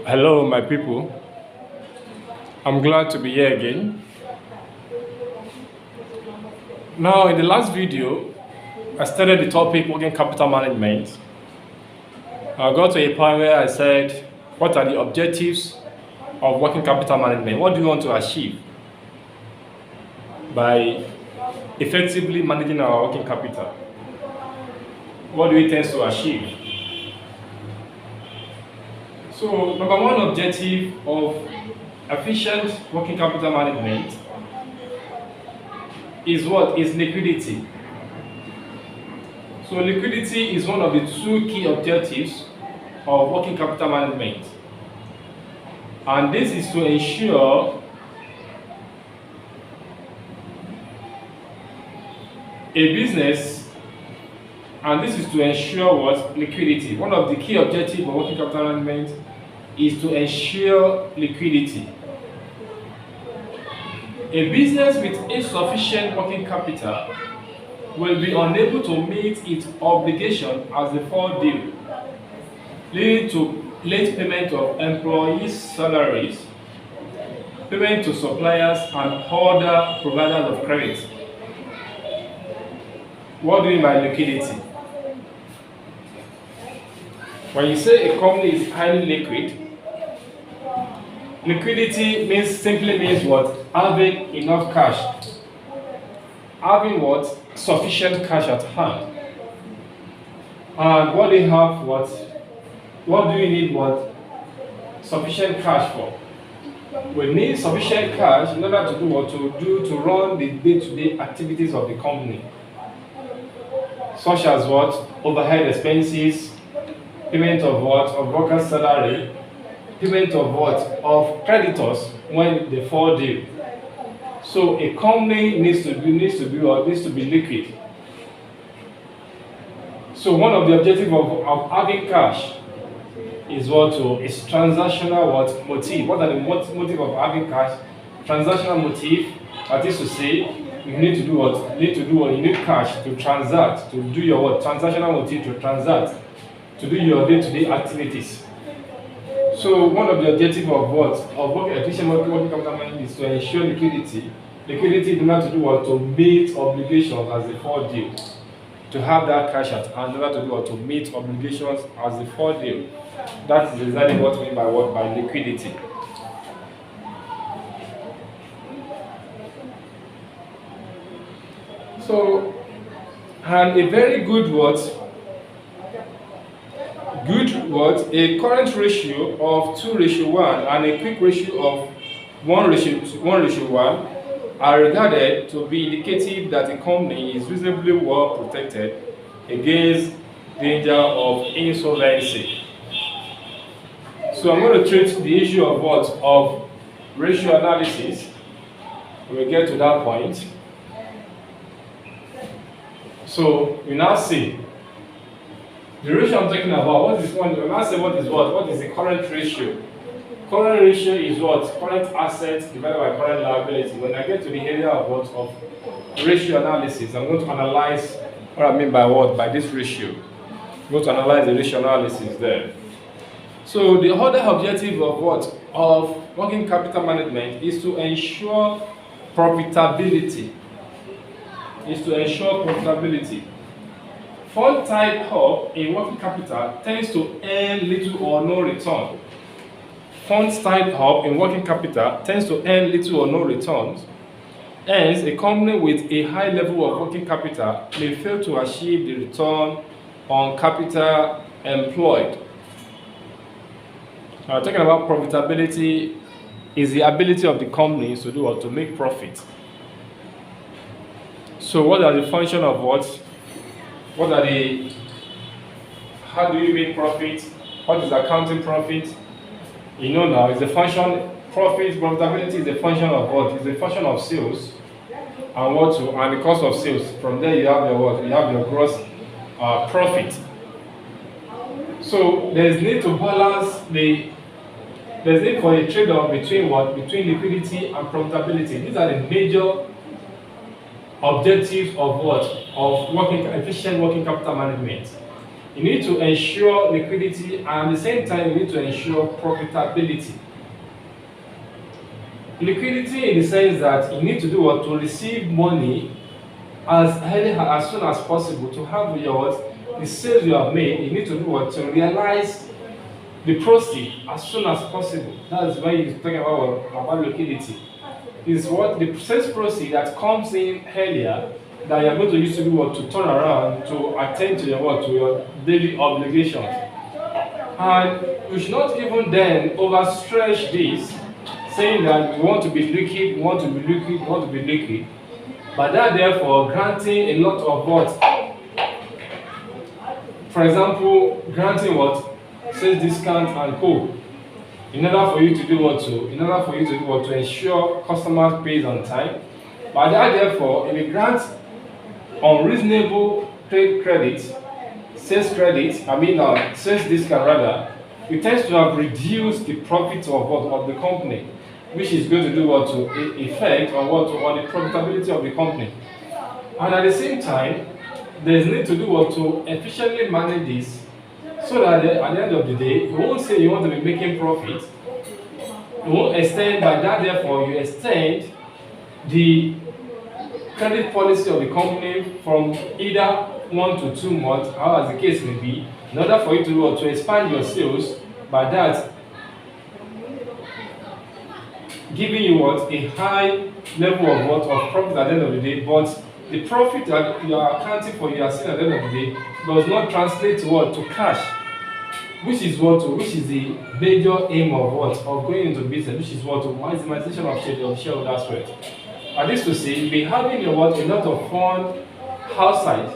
Hello, my people. I'm glad to be here again. Now, in the last video, I started the topic working capital management. I got to a point where I said, what are the objectives of working capital management? What do you want to achieve by effectively managing our working capital? What do we tend to achieve? So, number one objective of efficient working capital management is what? Is liquidity. So liquidity is one of the two key objectives of working capital management. And this is to ensure a business, and this is to ensure what? Liquidity. One of the key objectives of working capital management is to ensure liquidity. A business with insufficient working capital will be unable to meet its obligation as the fall due, leading to late payment of employees' salaries, payment to suppliers and other providers of credit. What do you mean by liquidity? When you say a company is highly liquid, liquidity simply means what? Having enough cash. Having what? Sufficient cash at hand. And what they have what? What do we need what? Sufficient cash for? We need sufficient cash in order to do what? To run the day-to-day activities of the company. Such as what? Overhead expenses, payment of what? Of workers' salary, payment of what? Of creditors when they fall due. So a company needs to be liquid. So one of the objectives of having cash is is transactional what? Motive. What are the motive of having cash? Transactional motive. That is to say, you need to do what? You need cash to transact, to do your what? Transactional motive to transact, to do your day-to-day activities. So one of the objectives of what? Of efficient working capital management is to ensure liquidity. Liquidity in order to do what? To meet obligations as they fall due. To have that cash at hand in order to do what? To meet obligations as they fall due. That is exactly what we mean by what? By liquidity. So, and a very good what? A current ratio of 2:1 and a quick ratio of 1:1 are regarded to be indicative that a company is reasonably well protected against danger of insolvency. So I'm going to treat the issue of what? Of ratio analysis. We'll get to that point. So we now see the ratio I'm talking about. What is one? When I say what is what? What is the current ratio? Current ratio is what? Current assets divided by current liability. When I get to the area of what? Of ratio analysis, I'm going to analyze what I mean by what? By this ratio. I'm going to analyze the ratio analysis there. So the other objective of what? Of working capital management is to ensure profitability. Fund tied up in working capital tends to earn little or no return. Funds tied up in working capital tends to earn little or no returns. Hence, a company with a high level of working capital may fail to achieve the return on capital employed. Now, talking about profitability is the ability of the companies to do or to make profit. So, what are the function of what? How do you make profit? What is accounting profit? You know now, it's a function, profitability is a function of what? It's a function of sales and and the cost of sales. From there you have your what? You have your gross profit. So there's need to balance there's need for a trade-off between what? Between liquidity and profitability. These are the major objectives of what? Of efficient working capital management. You need to ensure liquidity, and at the same time, you need to ensure profitability. Liquidity in the sense that you need to do what? To receive money as soon as possible, to have the sales you have made. You need to do what? To realize the proceed as soon as possible. That's why you're talking about liquidity. Is what the sales proceed that comes in earlier that you're going to use to do what? To turn around to attend to to your daily obligations. And you should not even then overstretch this, saying that we want to be liquid, we want to be liquid, we want to be liquid. But that therefore granting a lot of what? For example, granting what? Sales discount and co. In order for you to do what? To ensure customers pays on time. But that therefore, if you grant unreasonable trade credit, sales discount rather, it tends to have reduced the profit of the company, which is going to do what? To effect on the profitability of the company. And at the same time, there's need to do what? To efficiently manage this, so that at the end of the day, you won't say you want to be making profit. You won't extend by that, therefore you extend the credit policy of the company from either 1 to 2 months, as the case may be, in order for you to expand your sales, by that giving you a high level of profit at the end of the day, but the profit that you are accounting for, you are seeing at the end of the day, does not translate to cash, which is the major aim of going into business, which is maximization of shareholders' wealth. And this to say, be having a lot of fun outside.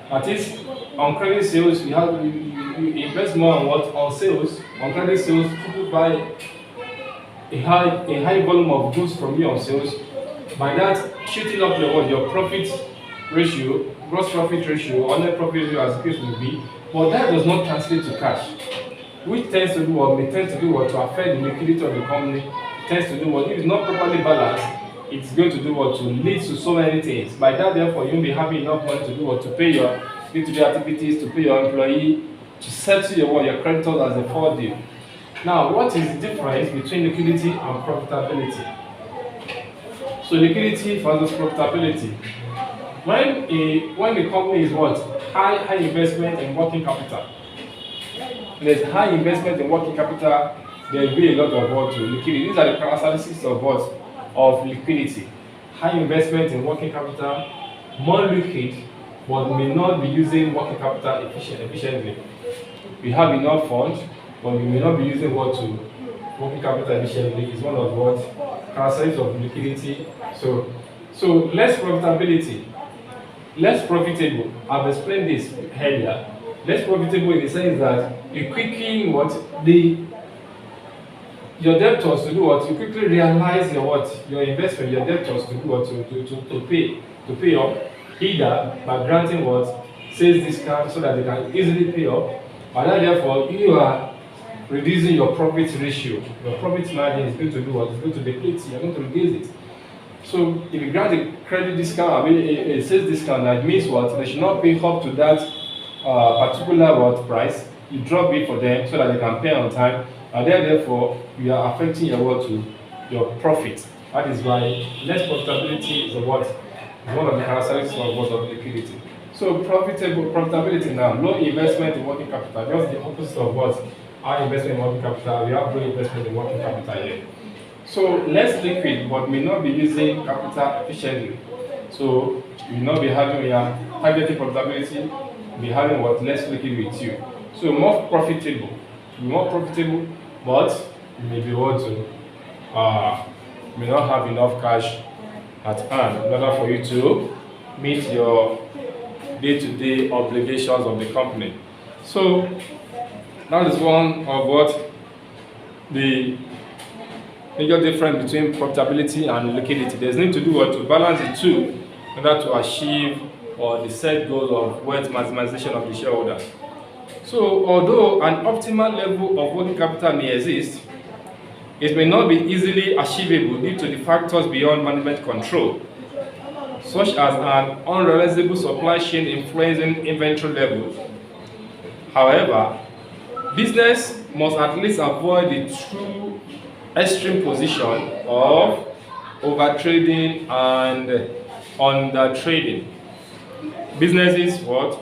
That is, on credit sales, you invest more on sales. On credit sales, people buy a high volume of goods from you on sales. By that, shooting up your profit ratio, gross profit ratio, or net profit ratio, as the case may be, but that does not translate to cash, which tends to to affect the liquidity of the company. Tends to do if it's not properly balanced, it's going to do to lead to so many things. By that, therefore, you won't be having enough money to do to pay your day-to-day activities, to pay your employee, to settle your creditors as a forward deal. Now, what is the difference between liquidity and profitability? So liquidity versus profitability. When the company is high investment in working capital, there's high investment in working capital, there will be a lot of liquidity. These are the characteristics of liquidity. High investment in working capital, more liquid, but may not be using working capital efficiently. We have enough funds, but we may not be using working capital efficiently. Is one of characteristics of liquidity. So less profitability, less profitable. I've explained this earlier. Less profitable in the sense that you quickly your debtors to do you quickly realize your investment, your debtors to do to pay up, either by granting sales discount so that they can easily pay up, and then therefore you are reducing your profit ratio. Your profit margin is going to do It's going to deplete. You're going to reduce it. So if you grant a credit discount, a sales discount, that means they should not pay up to that particular price. You drop it for them so that they can pay on time, and then therefore you are affecting your profit. That is why less profitability is one of the characteristics of liquidity. So profitability now, low investment in working capital, just the opposite of high investment in working capital. We have low investment in working capital here. So less liquid, but may not be using capital efficiently. So you will not be having your targeted profitability, be having less liquid with you. So more profitable, but you may be may not have enough cash at hand in order for you to meet your day-to-day obligations of the company. So that is one of the major difference between profitability and liquidity. There's need to do to balance the two in order to achieve the set goals of wealth maximization of the shareholders. So although an optimal level of working capital may exist, it may not be easily achievable due to the factors beyond management control, such as an unrealizable supply chain influencing inventory levels, However, business must at least avoid the true extreme position of overtrading and undertrading. Businesses must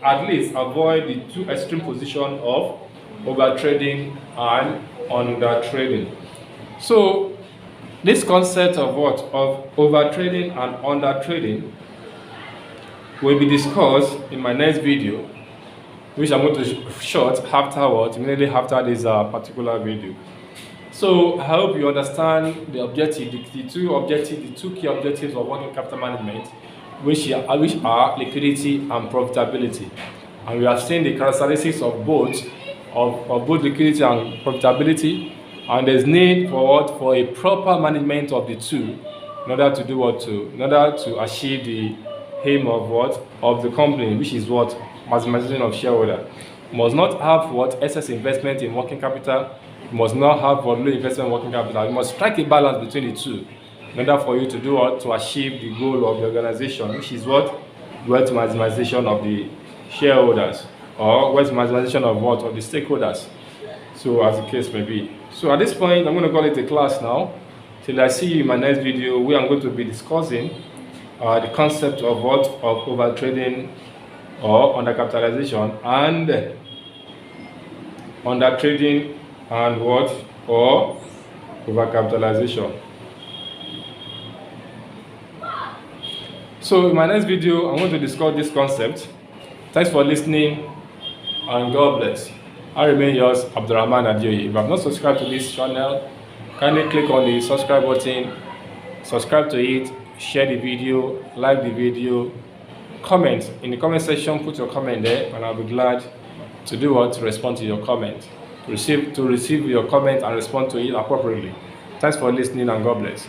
at least avoid the two extreme position of overtrading and undertrading. So this concept of overtrading and undertrading will be discussed in my next video, which I'm going to shot immediately after this particular video. So I hope you understand the objective, the two key objectives of working capital management, which are liquidity and profitability. And we have seen the characteristics of both liquidity and profitability, and there's need for a proper management of the two in order to achieve the aim of the company, which is maximization of shareholder. You must not have excess investment in working capital. You must not have low investment in working capital. You must strike a balance between the two in order for you to to achieve the goal of the organization, which is wealth maximization of the shareholders, or wealth maximization of the stakeholders. So as the case may be. So at this point, I'm going to call it a class now. Till I see you in my next video, where I'm going to be discussing the concept of overtrading or undercapitalization, and undertrading and or overcapitalization. So in my next video, I'm going to discuss this concept. Thanks for listening, and God bless. I remain yours, Abdurrahman Adioye. If you have not subscribed to this channel, kindly click on the subscribe button, subscribe to it, share the video, like the video, comment in the comment section, put your comment there, and I'll be glad to to respond to your comment, to receive your comment and respond to it appropriately. Thanks for listening, and God bless.